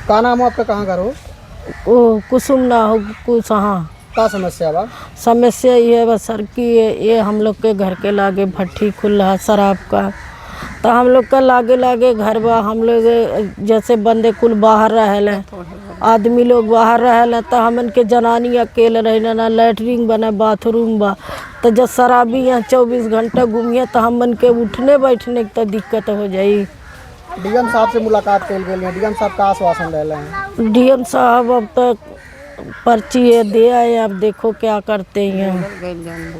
का नाम हो आपका, कहाँ घर हो? वो कुसुम ना हो कुसहा। का समस्या बा? समस्या ये है बस सर की ये हम लोग के घर के लागे भट्ठी खुल रहा शराब का, तो हम लोग का लागे लागे घर बा। हम लोग जैसे बंदे कुल बाहर रहल आदमी लोग बाहर रहल, तो हमन के जनानी अकेले रहे ना लैटरिन बना बाथरूम बा। तो जब शराबी यहाँ 24 घंटा घूमिए तो हमन के उठने बैठने की तो दिक्कत हो जाई। डीएम साहब से मुलाकात कल गई है, डीएम साहब का आश्वासन दे रहे हैं? डीएम साहब अब तक पर्ची ये दे आए, अब देखो क्या करते हैं।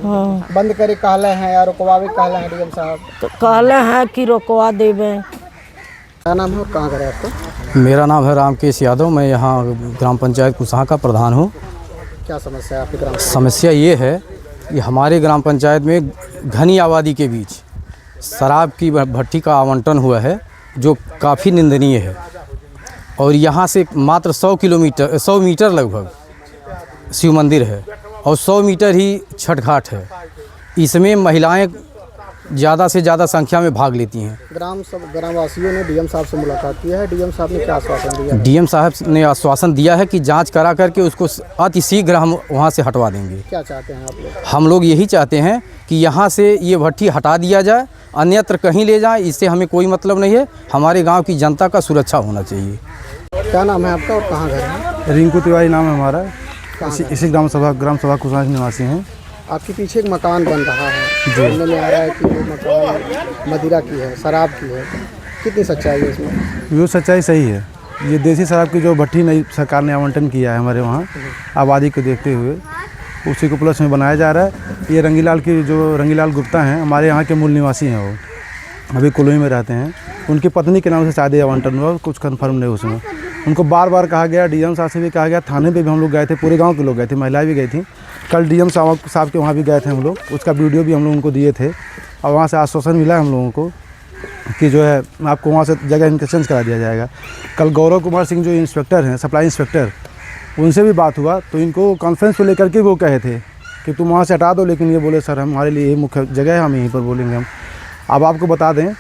हाँ, बंद करे कहले हैं या रुकवावे कहले हैं डीएम साहब? तो कहले हैं कि रोकवा देवे। क्या नाम है और कहाँ घर है आपका? मेरा नाम है रामकेश यादव, मैं यहाँ ग्राम पंचायत कुसहा का प्रधान हूँ। क्या समस्या है आपकी ग्राम? समस्या ये है कि हमारे ग्राम पंचायत में घनी आबादी के बीच शराब की भट्टी का आवंटन हुआ है, जो काफ़ी निंदनीय है। और यहाँ से मात्र 100 मीटर लगभग शिव मंदिर है और 100 मीटर ही छठ घाट है। इसमें महिलाएं ज़्यादा से ज़्यादा संख्या में भाग लेती हैं। ग्रामवासियों ने डीएम साहब से मुलाकात की है, डीएम साहब ने क्या आश्वासन दिया? डीएम साहब ने आश्वासन दिया है कि जांच करा करके उसको अति शीघ्र हम वहाँ से हटवा देंगे। क्या चाहते हैं आप लोग? हम लोग यही चाहते हैं कि यहाँ से ये भट्टी हटा दिया जाए, अन्यत्र कहीं ले जाए, इससे हमें कोई मतलब नहीं है। हमारे गाँव की जनता का सुरक्षा होना चाहिए। क्या नाम है आपका और कहाँ घर है? रिंकू तिवारी नाम है हमारा। इसी ग्राम सभा कुसहा के निवासी हैं। आपके पीछे एक मकान बन रहा है, सुनने में आ रहा है कि वो मकान मदिरा की है, शराब की है, कितनी सच्चाई है इसमें? ये सच्चाई सही है। ये देसी शराब की जो भट्टी नई सरकार ने आवंटन किया है हमारे वहाँ आबादी को देखते हुए, उसी को प्लस में बनाया जा रहा है। ये रंगीलाल गुप्ता हैं, हमारे यहाँ के मूल निवासी हैं। वो अभी कॉलोनी में रहते हैं। उनकी पत्नी के नाम से शादी आवंटन हुआ, कुछ कन्फर्म नहीं उसमें। उनको बार बार कहा गया, डीएम साहब से भी कहा गया, थाने पे भी हम लोग गए थे, पूरे गांव के लोग गए थे, महिलाएं भी गई थी। कल डीएम साहब के वहाँ भी गए थे हम लोग, उसका वीडियो भी हम लोग उनको दिए थे। और वहाँ से आश्वासन मिला हम लोगों को कि जो है आपको वहाँ से जगह इनका चेंज करा दिया जाएगा। कल गौरव कुमार सिंह जो इंस्पेक्टर हैं, सप्लाई इंस्पेक्टर, उनसे भी बात हुआ तो इनको कॉन्फ्रेंस पे लेकर के वो कहे थे कि तुम वहाँ से हटा दो, लेकिन ये बोले सर हमारे लिए यही मुख्य जगह है, हम यहीं पर बोलेंगे हम। अब आपको बता दें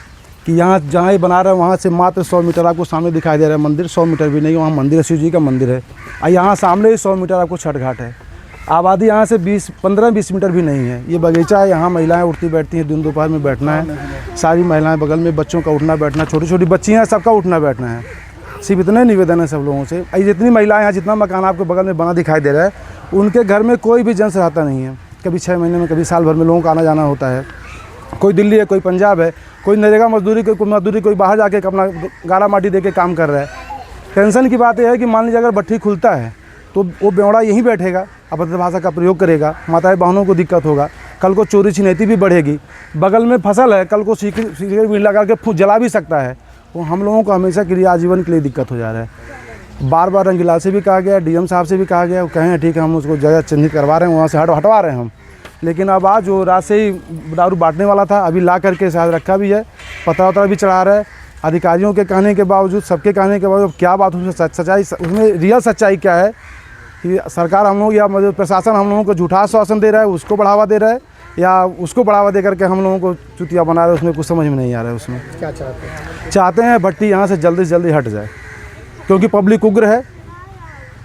कि यहाँ जहाँ ये बना रहे हैं वहाँ से मात्र 100 मीटर आपको सामने दिखाई दे रहा है मंदिर, 100 मीटर भी नहीं, वहाँ मंदिर है, शिव जी का मंदिर है। और यहाँ सामने ही 100 मीटर आपको छठ घाट है। आबादी यहाँ से 15-20 मीटर भी नहीं है। ये बगीचा है, यहाँ महिलाएं उठती बैठती हैं, दिन दोपहर में बैठना है। सारी महिलाएं बगल में, बच्चों का उठना बैठना, छोटी छोटी बच्चियाँ हैं, सबका उठना बैठना है। सिर्फ इतने निवेदन है सब लोगों से। जितनी महिलाएं यहाँ, जितना मकान आपको बगल में बना दिखाई दे रहा है, उनके घर में कोई भी जेंट्स रहता नहीं है। कभी 6 महीने में, कभी साल भर में लोगों का आना जाना होता है। कोई दिल्ली है, कोई पंजाब है, कोई नरेगा मजदूरी, कोई बाहर जाके अपना गारा माटी दे के काम कर रहा है। टेंशन की बात यह है कि मान लीजिए अगर भट्टी खुलता है तो वो बेवड़ा यहीं बैठेगा, अभद्र भाषा का प्रयोग करेगा, माताएं बहनों को दिक्कत होगा, कल को चोरी छिनैती भी बढ़ेगी। बगल में फसल है, कल को सिगरेट भी लगा के जला भी सकता है। वो हम लोगों को हमेशा के लिए आजीवन के लिए दिक्कत हो जा रहा है। बार बार रंगीलाल से भी कहा गया, डीएम साहब से भी कहा गया, वो कहे हैं ठीक है हम उसको जगह चिन्हित करवा रहे हैं, वहाँ से हटवा रहे हैं हम। लेकिन अब आज जो रात से ही दारू बांटने वाला था, अभी ला करके शायद रखा भी है, पता भी चढ़ा रहा है। अधिकारियों के कहने के बावजूद, सबके कहने के बावजूद क्या बात उसमें सच्चाई, उसमें रियल सच्चाई क्या है कि सरकार हम लोग या प्रशासन हम लोगों को झूठा आश्वासन दे रहा है, उसको बढ़ावा दे रहा है, या उसको बढ़ावा दे करके हम लोगों को चुतिया बना रहा है, उसमें कुछ समझ में नहीं आ रहा है। उसमें क्या चाहते हैं भट्टी यहाँ से जल्दी से जल्दी हट जाए, क्योंकि पब्लिक उग्र है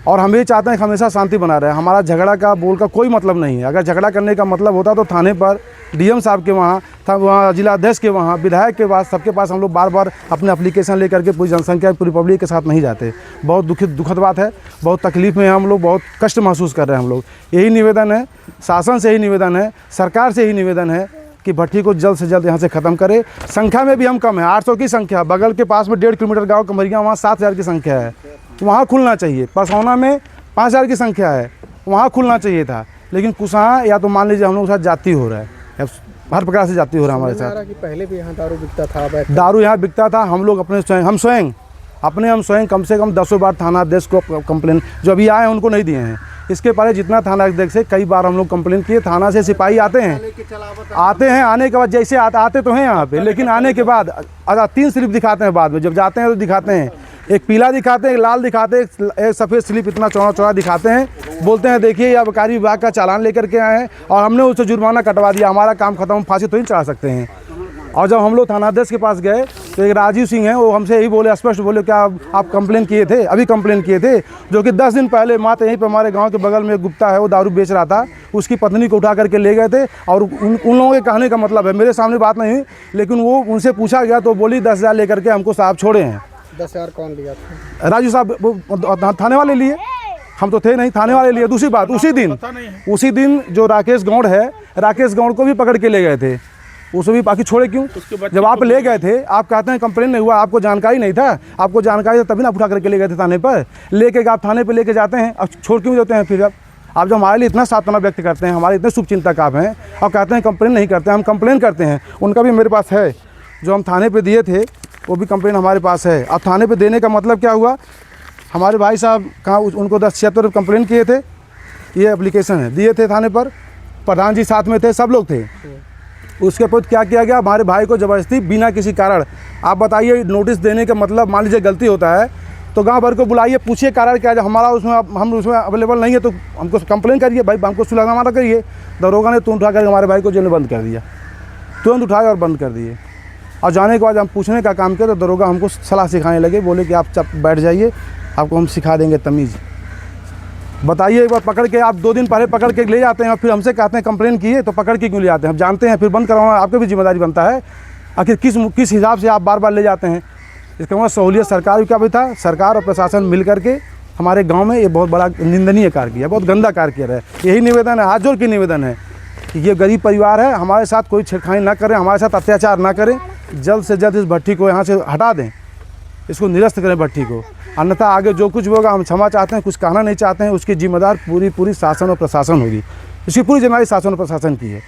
और हम ये चाहते हैं कि हमेशा शांति बना रहे। हमारा झगड़ा का बोल का कोई मतलब नहीं है। अगर झगड़ा करने का मतलब होता तो थाने पर, डीएम साहब के वहाँ जिला अध्यक्ष के वहाँ, विधायक के पास, सबके पास हम लोग बार बार अपने एप्लीकेशन लेकर के पूरी जनसंख्या, पूरी पब्लिक के साथ नहीं जाते। बहुत दुखद बात है, बहुत तकलीफ में हम लोग, बहुत कष्ट महसूस कर रहे हैं हम लोग। यही निवेदन है, शासन से ही निवेदन है, सरकार से ही निवेदन है कि भट्टी को जल्द से जल्द यहाँ से ख़त्म करे। संख्या में भी हम कम है, 800 की संख्या। बगल के पास में 1.5 किलोमीटर गाँव कमरिया, वहाँ 7000 की संख्या है, वहाँ खुलना चाहिए। परसौना में 5000 की संख्या है, वहाँ खुलना चाहिए था। लेकिन कुसहा या तो मान लीजिए हम लोग के साथ जाति हो रहा है, हर प्रकार से जाति हो रहा है हमारे साथ। कि पहले भी यहाँ दारू बिकता था, दारू यहाँ बिकता था। हम लोग हम स्वयं कम से कम 10 बार थाना अध्यक्ष को कंप्लेन, जो अभी आए हैं उनको नहीं दिए हैं। इसके पहले जितना थाना अध्यक्ष से कई बार हम लोग कंप्लेन किए। थाना से सिपाही आते हैं, आने के बाद जैसे आते तो हैं यहाँ पे, लेकिन आने के बाद 3 स्लिप दिखाते हैं। बाद में जब जाते हैं तो दिखाते हैं, एक पीला दिखाते हैं, एक लाल दिखाते हैं, एक सफ़ेद स्लिप इतना चौड़ा दिखाते हैं। बोलते हैं देखिए ये आबकारी विभाग का चालान लेकर के आए हैं और हमने उससे जुर्माना कटवा दिया, हमारा काम खत्म, फांसी तो ही चढ़ा सकते हैं। और जब हम लोग थानाध्यक्ष के पास गए तो एक राजीव सिंह हैं, वो हमसे यही बोले, स्पष्ट बोले क्या आप कंप्लेन किए थे, अभी कंप्लेन किए थे, जो कि 10 दिन पहले मात्र यहीं पर हमारे गांव के बगल में एक गुप्ता है, वो दारू बेच रहा था, उसकी पत्नी को उठा करके ले गए थे। और उन लोगों के कहने का मतलब है, मेरे सामने बात नहीं हुई, लेकिन वो उनसे पूछा गया तो बोली 10,000 लेकर के हमको साहब छोड़े हैं। 10,000 कौन लिया था? राजू साहब वो थाने वाले लिए, हम तो थे नहीं, थाने वाले लिए। दूसरी बात, उसी दिन जो राकेश गौड़ है, राकेश गौड़ को भी पकड़ के ले गए थे, उसे भी बाकी छोड़े क्यों? जब आप ले गए थे, आप कहते हैं कंप्लेन नहीं हुआ, आपको जानकारी नहीं था, आपको जानकारी था तभी ना उठा करके ले गए थे थाने पर। लेके आप थाने पर लेके जाते हैं, अब छोड़ क्यों देते हैं? फिर आप जब हमारे लिए इतना सांत्वना व्यक्त करते हैं, हमारे इतने शुभचिंतक आप हैं, और कहते हैं कंप्लेन नहीं करते, हम कंप्लेन करते हैं। उनका भी मेरे पास है, जो हम थाने पे दिए थे वो भी कंप्लेन हमारे पास है। अब थाने पे देने का मतलब क्या हुआ? हमारे भाई साहब कहाँ, उनको 1076 कंप्लेन किए थे, ये एप्लीकेशन है, दिए थे थाने पर, प्रधान जी साथ में थे, सब लोग थे। उसके बाद क्या किया गया? हमारे भाई को ज़बरदस्ती बिना किसी कारण, आप बताइए, नोटिस देने का मतलब, मान लीजिए गलती होता है तो गांव भर को बुलाइए, पूछिए कारण क्या है, हमारा उसमें हम उसमें अवेलेबल नहीं है तो हमको कंप्लेन करिए, भाई हमको सुलहनामा करिए। दरोगा ने तुरंत उठा कर हमारे भाई को जेल में बंद कर दिया, तुरंत उठाए और बंद कर दिए। और जाने के बाद हम पूछने का काम किया तो दरोगा हमको सलाह सिखाने लगे, बोले कि आप बैठ जाइए, आपको हम सिखा देंगे तमीज़। बताइए, एक बार पकड़ के आप 2 दिन पहले पकड़ के ले जाते हैं और फिर हमसे कहते हैं कंप्लेन किए, तो पकड़ के क्यों ले जाते हैं? हम जानते हैं, फिर बंद करवाना आपकी भी जिम्मेदारी बनता है। आखिर किस हिसाब से आप बार बार ले जाते हैं? इसका मतलब सहूलियत सरकार का भी था, सरकार और प्रशासन मिल करके हमारे गांव में ये बहुत बड़ा निंदनीय कार्य किया, बहुत गंदा कार्य किया है। यही निवेदन है, हाथ जोड़ के निवेदन है कि ये गरीब परिवार है, हमारे साथ कोई छेड़खानी ना करें, हमारे साथ अत्याचार ना करें, जल्द से जल्द इस भट्टी को यहाँ से हटा दें, इसको निरस्त करें भट्टी को। अन्यथा आगे जो कुछ भी होगा, हम क्षमा चाहते हैं, कुछ कहना नहीं चाहते हैं, उसकी जिम्मेदार पूरी शासन और प्रशासन होगी। इसकी पूरी जिम्मेदारी शासन और प्रशासन की है।